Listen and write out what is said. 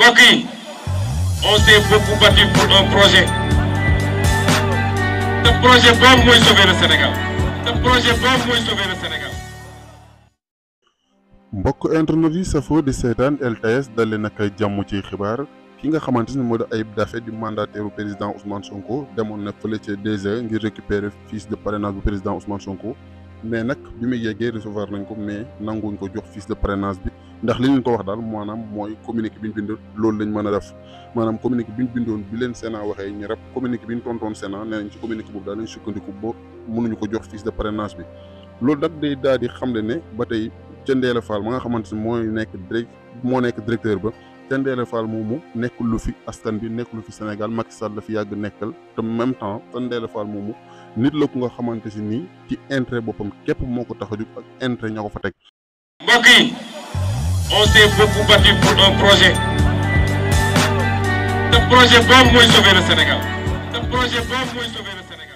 mbokk yi on s'est beaucoup battu pour un projet. Le projet boobu mooy sauver le Sénégal. Le projet boobu mooy sauver le Sénégal. mbokk internet yi safoo di seetaan LTS dal leen ak jàmm ci xibaar ki nga xamante ni moo di Ayib Daffé di mandataire président Ousmane Sonko demoon na fële ca DG ngir récupérer fiche de parrainage bu président Ousmane Sonko mais nag bi muy yeggee recevoir nañ ko mais nanguñ ko jox fiche de parrainage bi ndax li ñu ko wax daal maanaam mooy communiqué bi ñu bind loolu lañ mën a def maanaam communiqué bi ñu bindoon bi leen Sénat waxee ñu rep communiqué bi ñu tontoon Sénat nee nañ ci communiqué boobu daal lañ sukkandiku ba mënuñu ko jox fiche de parrainage bi loolu nag day daal di xamle ne ba tey ca Ndella Fall ma nga xamante ni moo nekk directeur ba ca Ndella Fall moomu nekkul lu fi askan bi nekkul lu fi Sénégal Macky Sall la fi yàgg nekkal te même temps ca Ndella Fall moomu nit la ku nga xamante si nii ci intérêt boppam képp moo ko tax a jóg ak intérêt ña ko fa teg. mbokk yi on s'est beaucoup battu pour un projet. Le projet boobu mooy sauver le Sénégal. Le projet boobu mooy sauver le Sénégal.